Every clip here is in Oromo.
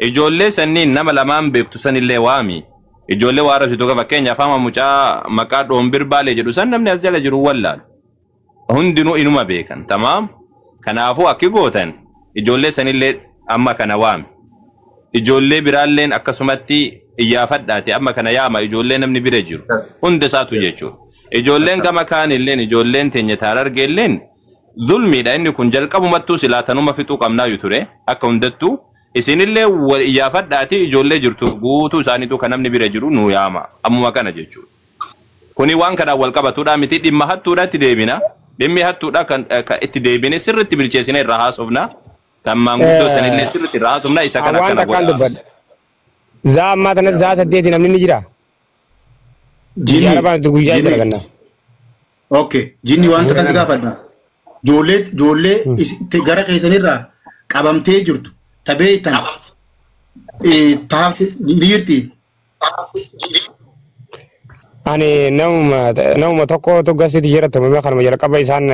ijoollee sanniin nama lamaan beektu sanillee waami ijoollee waa arrabsitu qaba fakkeenyaaf ama mucaa maqaa dhoombir baalee jedhu san namni as jala jiru wallaal hundinuu inuma beekan tamaam kanaafuu akki gootan ijoollee sanillee amma kana waami ijoollee biraalleen akkasumatti iyyaafadhaati amma kana yaama ijoollee namni bira jiru hunda isaatu jechuudha ijoolleen gama kaanilleen ijoolleen teenya taarargeelleen zulmiidha inni kun jalqabumattuu silaatanuma fixuu qabnaayu ture akka hundattuu isinillee wal iyyaafadhaati ijoollee jirtu guutuu isaaniitu kan namni bira jiru nu yaama ammuma kana jechuudha kuni waan kana wal qabatuudha miti dhimma hattuudhaatti deebina dhimmi hattuudha kan itti deebine sirriitti bilcheessine irraa haasofna kan maanguddoo sanillee sirriitti irraa haasofna isa kana kana godha Zama tanah zah sedih namni ni jira. Jini. Okay. Jini waan takkan gaafadha. Joollee gara keessanirraa qabamtee jirtu tabee tan taa'u jirti. Ani nama tokko gasitti jira tumame kan jalqaba isaan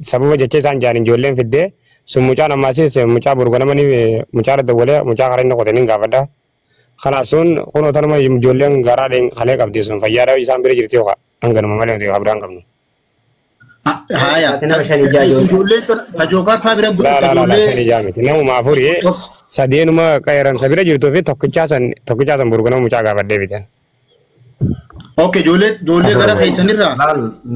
sababa jecha isaan jaarin ijoolleen fidde sun mucaan ammaasiis mucaa burganamanii mucaa dawwalee mucaa karaa inni qotanii gaafadha. Kanasun kuno tanama ijoolleen garaa deen kalee qabdi sun fayyaadha isaan bira jirti yookaan hanganuma malee nuti abdaan qabnu. Haya, ijoolleen tajookaa faa bira ijoollee. Nama maafurii sadeenuma qeeran sabira jirtuu fi tokkichaasan burganama mucaa gaafadhee bitan. Okay, ijoollee gara keessanirraa.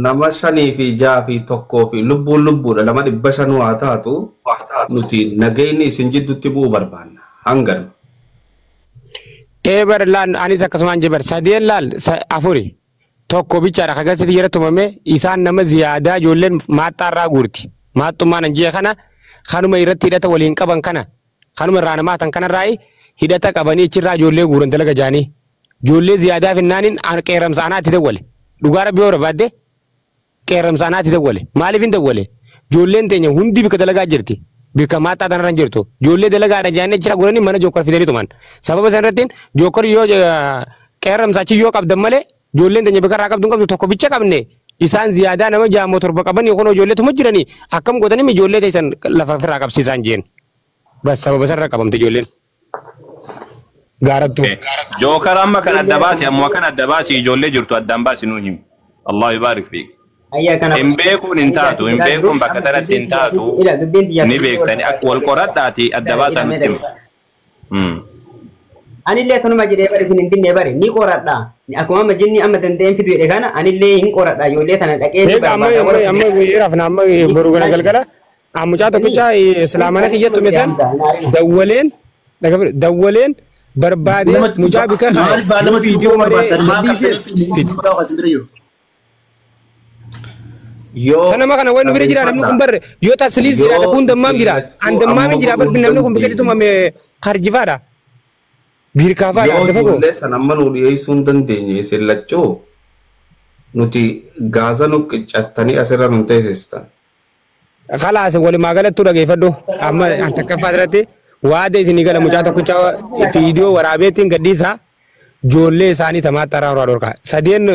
Nama shanii fi ja'a fi tokkoo fi lubbuudha lama dhibba shanuu haa taatu nuti nagayni isin jidduutti bu'uu barbaanna hanganuma. Eber lan anis akkasumaan jebar sadeen laal afuri tokko bichaadha kagasitti jira tumame isaan nama ziyaadaa ijoolleen maaxxaarraa guurti maaxxummaan anjee kana kanuma irratti hidhata waliin qaban kana kanuma irraa namaatan kanarraa hidhata qabanii achirraa ijoollee guuran dalaga jaanii ijoollee ziyaadaa finnaaniin qeeramsa anaatti dawwale dhugaa rabbii barbaadde qeeramsa anaatti dawwale maaliif hin dawwale ijoolleen teenya hundi bika dalagaa jirti. Bika mata tanah ranjirtu, jolle dalaga ada jane cira gurani mana jokor fideli tuman. Sabab sanratin jokor yo keram sachi yo kab damale jolle tanya bika rakab tungkap toko bicha kabne. Isan ziyada nama jam motor bakaban yo kono jolle tumu jirani. Akam gotani mi jolle tesan lafa rakab sisan jen. Bas sabab sanra kabam te jolle. Garat tu. Jokar amma kan ada basi amma kan ada basi jolle jirtu ada basi nuhim. Allah ibarik fiik. Imbeekun hin taatu imbeekun bakka tanatti hin taatu ni beektani akka wal qoradhaati adda baasaa nutti himu. Anillee kanuma jedhee bari isin hin dinne bari ni qoradha akkuma amma jinni amma danda'een fidu jedhe kana anillee hin qoradha ijoollee tana dhaqee amma rafna amma boru gana galgala mucaa tokkicha islaamana kiyyattu mesan dawwaleen barbaade mucaa bika viidiyoo malee sana makan awal nubire jira namni kun barre yo taslis jira ta kun dammam jira an dammam jira bar namni kun bikati tuma me kharjifada birkafada dafa ko sana manu dhiyeessuun dandeenye sellachoo nuti gaasa nu qiccatanii asirra nun teessistan khalaas wali magalattu dhageeffadhu amma an takka fadrate waade isin gala mucaa tokkicha viidiyoo waraabeetiin gadhiisa joollee isaanii tamaaxaraa dorka sadeen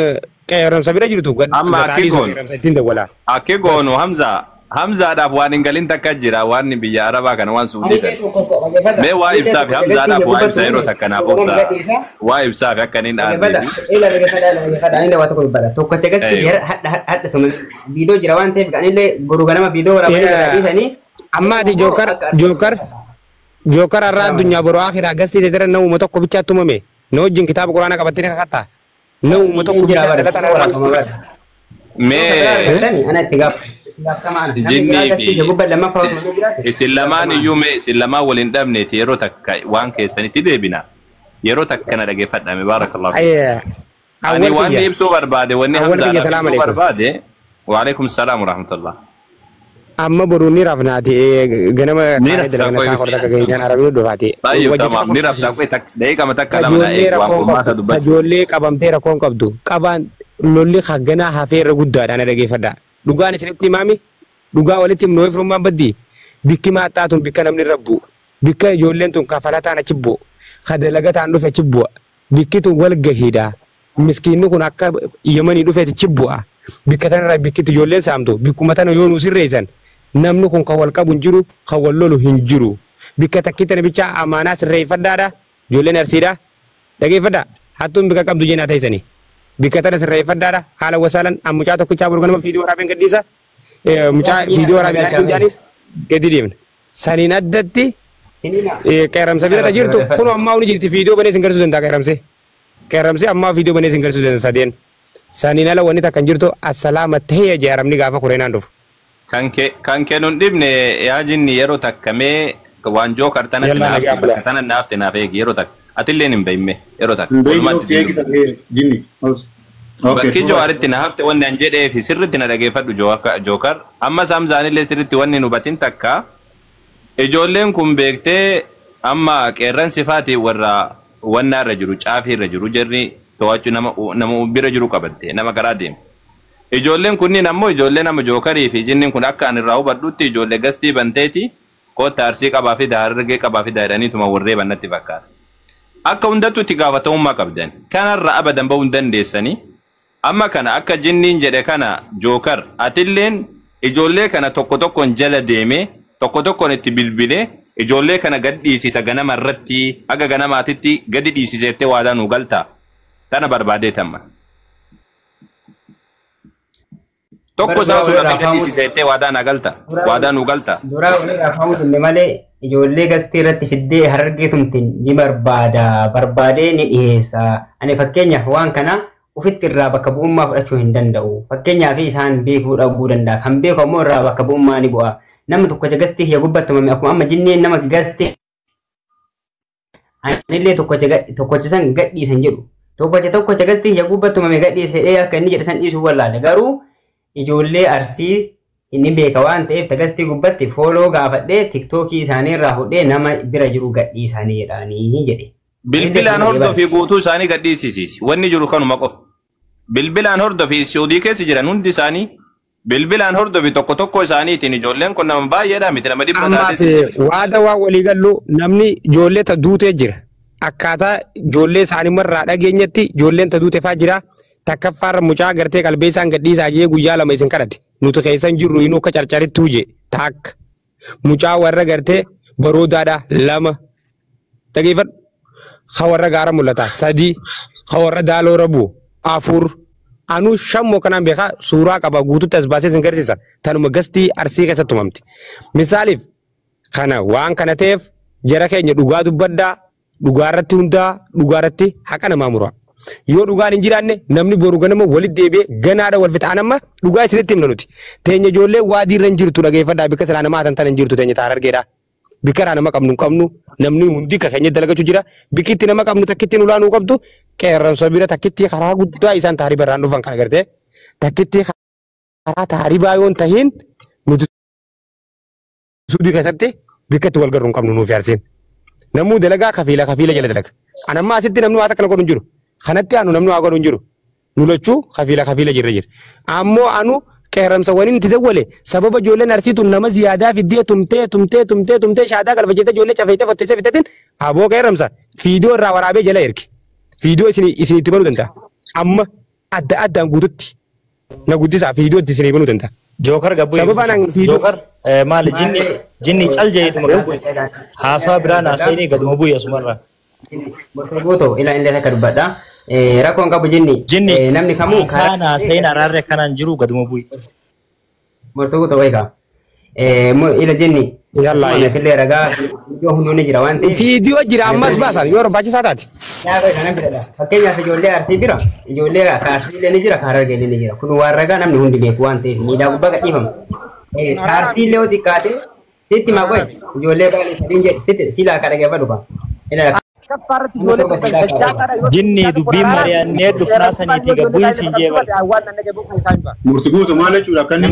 Keram sabira jirtu amma ake goonu Hamza daaf waan ingalin takka jira waan biyya Arabaa kana waan suudhitan mee waa ibsaaf Hamza daaf waa ibsa yeroo takka naaf obsa waa ibsaaf akkanin dhaabbe tokko tegatti hadda tume viidiyoo jira waan ta'eef ganillee boru ganama viidiyoo waraabanii isanii amma ati jookar arraa addunyaa boru akhiraa gastii tetera nama tokko bichaatti tumame na wajjin kitaaba quraana qabattee kakattaa No, motor kubisa ada tanah orang. Jinni fi Islamaan yume Islama walin dhabne yeroo takka waan keessanitti deebina yeroo takka kana dhageeffadhame barakallahu ani waan ibsuu barbaade wanni Hamza ibsuu barbaade wa alaykum assalam wa rahmatullah amma boruni rafnaati ganama kana dalagna sa korta ka gayyan arabi dhufati tayyib tamam ni rafna ko daqiiqa matakka lamana waan mata dubbatu jolle qabamtee rakkoon qabdu qaban lolli khagana hafeerra guddaadhaan dhageeffadha dhugaan isinitti imami dhugaa walitti himnoo ifrumaan baddi bikki maaxaatun bikka namni rabbu bikka ijoolleen tun kafalataan achibbo kadalagataan dhufe chibbo bikki tun wal gahiidha miskiinni kun akka yamanii dhufeeti chibbu'a bikka tanarraa bikkitti ijoolleen saamtu bikkuma tana yoo nu sirreessan namni kun kan wal qabu hin jiru kan wal lolu hin jiru bikka takkitti nabicha amaanaa sirreeffadhaadha ijoolleen arsiidha dhageeffadha hattuun bika qabdu jeenaa taisanii bikka tana sirreeffadhaadha haala wasaalan mucaa tokkichaa burganama fiidiyoo waraabeen gadhiisa mucaa fiidiyoo waraabeen dhaadhuun jaanii gadi deemna saniin addatti qeeramsa bira jirtu kun ammaa uni jirti fiidiyoo banee sin garsiisuu danda'a qeeramse ammaa fiidiyoo banee sin garsiisuu danda'a sadeen saniin ala wanni takkan jirtu assalaama tahee jaaramni gaafa kureenaan dhufu. Kan kennuun dhibne yaa jinni yeroo takkamee waan jookar tana naafte naaf eegi yeroo takka atillee hin beeyne yeroo takka. Bakki joowaritti na hafte wanni an jedhee fi sirritti na dhageeffadhu jookar amma saamsaanillee sirritti wanni nu batin takka ijoolleen kun beektee amma qeerran sifaati warra wannaa irra jiru caafii irra jiru jarri to'achuu nama bira jiru qabatte nama garaa deemu. Ijoolleen kunniin ammoo ijoollee nama jookarii fi jinniin kun akka ani irraa hubadhutti ijoollee gastii banteeti koota arsii qabaa fi daarargee qabaa fi daadhaniituma warree bannatti fakkaata. Akka hundattuu itti gaafatamummaa qabdan kanarra abadan bahuu hin dandeessanii amma kana akka jinniin jedhe kana jookar atilleen ijoollee kana tokko tokkoon jala deemee tokko tokkoon itti bilbilee ijoollee kana gad dhiisisa ganama irratti aga ganamaatitti gadi dhiisiseettee waadaa nu galtaa tana barbaadee tamma. Tokko isaa suudhaaf gadi dhiisiseettee waadaa na galta waadaa nu galta. Duraa waliin afaamus illee malee ijoollee gastii irratti fiddee harargee tumtiin ni barbaadee ni dhiyeessa. Ani fakkeenyaaf waan kana ofitti irraa bakka bu'ummaa fudhachuu hin danda'u. Fakkeenyaaf isaan beekuu dhabuu danda'a. Kan beeku ammoo irraa bakka bu'ummaa ni bu'a. Namni tokkocha gastii hiyya gubbattumame akkuma amma jinneen nama gastii. Anillee tokkocha san gadhiisan jedhu. Tokkocha gastii hiyya gubbattumame gadhiisee akka inni jedhe san dhiisuu wallaale garuu ijoollee arsii inni beeka waan ta'eef tagastii gubbatti fooloo gaafadhee tiktookii isaanii irraa fudhee nama bira jiru gadhiisanii jedhanii jedhe. Bilbilaan hordofii guutuu isaanii gadhiisisiisi. Wanni jiru kanuma qofa. Bilbilaan hordofii Suudii keessa jiran hundi isaanii bilbilaan hordofii tokko tokko isaaniitiin ijoolleen kun nama baay'eedha miti nama dhibba ammaas waada waa walii gallu namni ijoollee ta duutee jira. Akkaataa ijoollee isaanii marraa dhageenyatti ijoolleen ta duutee faa jira. Takkaffaarra mucaa gartee qalbee isaan gadhiisaa jee guyyaa lama isin kadhate nuti keessan jirru inuu akka carcaritti huje taakka mucaa warra gartee baroodaadha lama dhageeffadhu ka warra gaara mul'ata sadii ka warra daaloo rabu afur anuu shammoo kanaan beekaa suuraa qaba guututti as baasee isin garsiisa tanuma gastii arsii keessatti tumamti misaaliif kana waan kana ta'eef jara keenya dhugaa dubbaddaa dhugaarratti hundaa dhugaarratti haqa namaa muraa. Yoo dhugaan hin jiraanne namni boru ganama walitti deebi'ee ganaadha wal fixaan amma dhugaa isinitti himna nuti. Teenya ijoollee waadii irra hin jirtu dhageeffadhaa bikka silaa namaa tan hin jirtu teenya taa'an argeedha. Bikka irraa nama qabnu hin qabnu namni hundi ka keenya dalagachuu jira bikkitti nama qabnu takkitti nulaanuu qabdu qeerransa bira takkitti karaa guddaa isaan taariba irraan dhufan kan agartee takkitti karaa taaribaa yoon tahiin nuti Suudii keessatti bikkatti wal garuu hin qabnu nuuf yaarsiin. Namuu dalagaa kafiila jala dalaga. Anammaa asitti namni waa takka na godhu hin jiru. Kanatti anu namni waa godhu hin jiru. Nulachuu kafiila jirra. Ammoo anu qeeramsa waliin itti dawwale sababa ijoolleen arsiitu nama ziyaadaa fiddee tumtee shaadaa galfacheessee ijoollee cafeessee fotteessee fixatiin aboo qeeramsa fiidiyoo irraa waraabee jala erge. Fiidiyoo isinitti banuu danda'a. Amma addaan guututti na guddisaa fiidiyoo itti isinii banuu danda'a. Jookar gabbuu. Sababaan Jookar maali jinni cal jeetuma gabbuu. Haasaa biraan haasa'inii gaduma bu'ee asumarraa. Boto ila illee akka dubbadha. Rakkoon qabu jinni namni kamuu saana sayna ararre kanan jiru gaduma bu'i. Mortuuto wayka. Ila jinni yalla illee ragaa yoo hundoonni jira waan ta'eef. Fiidiyoo jira ammas baasan yoo barbaachisaa taate. Yaa kana bira. Fakkeenyaaf ijoollee arsii bira ijoollee kaarsiilee ni jira kaarargee ni jira. Kun waan ragaa namni hundi beeku waan ta'eef miidhaa gubbaa gadhiifama. Kaarsiilee yoo xiqqaate sitti maa qoy ijoollee baay'ee sadiin jedhu sitti silaa akka dhageeffadhu qaba. Jinni dubbii mari'annee dhufnaa saniitii gabbuun siin jeebal. Murti guutu maal jechuudha akka inni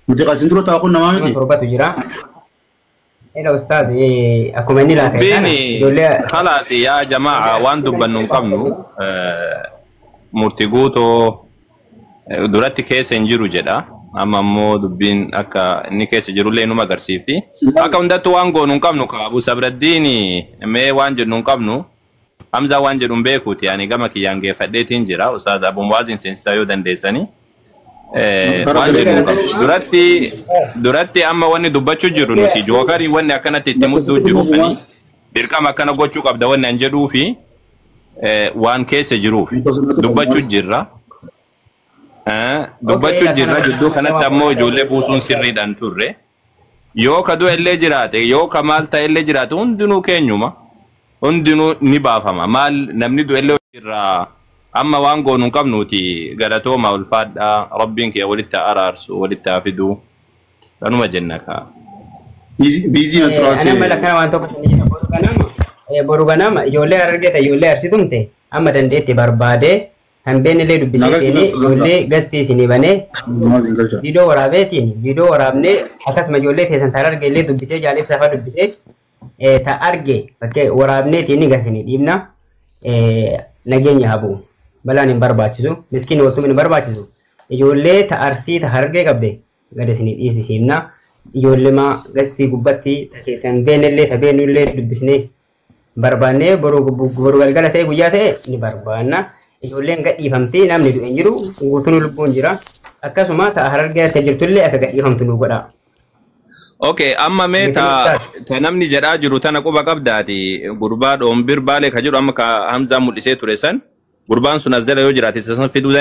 nuti qasin dura taa'u kun namaa miti. Torbatu jira. Ila ustaaz akkuma inni laata ijoollee khalaas yaa jamaa waan dubbannu hin qabnu murti guutoo duratti keessa hin jiru jedha. Amma ammoo dubbiin akka inni keessa jirullee numa agarsiifti. Akka hundattuu waan goonu hin qabnu Abu Sabraddiin mee waan jedhu hin qabnu. Hamzaa waan jedhu hin beekuuti yaani gama kiyyaan geeffadheetiin jira. Ustaaz Abu Muwaaziin seensisaa yoo dandeessanii. waan jedhu duratti amma wanni dubbachuu jiru nuti jookarii wanni akkanatti itti mudduu jiru dirqama akkana gochuu qabda wanni an jedhuu fi waan keessa jiruuf dubbachuu jirra. Dubbachuu jirra jidduu kanatti ammoo ijoollee buusuun sirriidhaan turre. Yoo ka du'a illee jiraate yoo ka maal ta'e illee jiraate hundinuu keenyuma. Hundinuu ni baafama. Maal namni du'a illee jirra amma waan goonu hin qabnuuti galatooma ulfaadhaa rabbiin kee walitti araarsu walitti hafidu kanuma jenna ka. Biizii na turaate. Ana mala kana waan tokko boru ganama ijoollee argite ijoollee arsitumte amma dandeetti barbaade kan beenillee dubbisee ijoollee gastii isinii banee viidiyoo waraabnee akkasuma ijoollee teessan taara arge illee dubbisee jaalib safa dubbisee ta arge bakkee waraabneetiin gasinii dhiibna nageenya habu balaan hin barbaachisu miskiin wattuu hin barbaachisu ijoollee ta arsii ta hargee qabde gad isinii dhiisisiimna ijoollee maa gastii gubbatti ta keessan beenillee ta beenullee dubbisnee barbaannee boru galgala ta'e guyyaa ta'e ni barbaanna ijoolleen gadhiifamtee namni du'e jiru guutuun lubbuun jira akkasuma ta'a harargee akka jirtullee akka gadhiifamtu nu godha. Okay, amma mee ta namni jedhaa jiru tana quba qabdaati gurbaa dhombir baalee ka jiru amma ka Hamzaa mul'isee ture san gurbaan sun as jala yoo jiraate san fiduu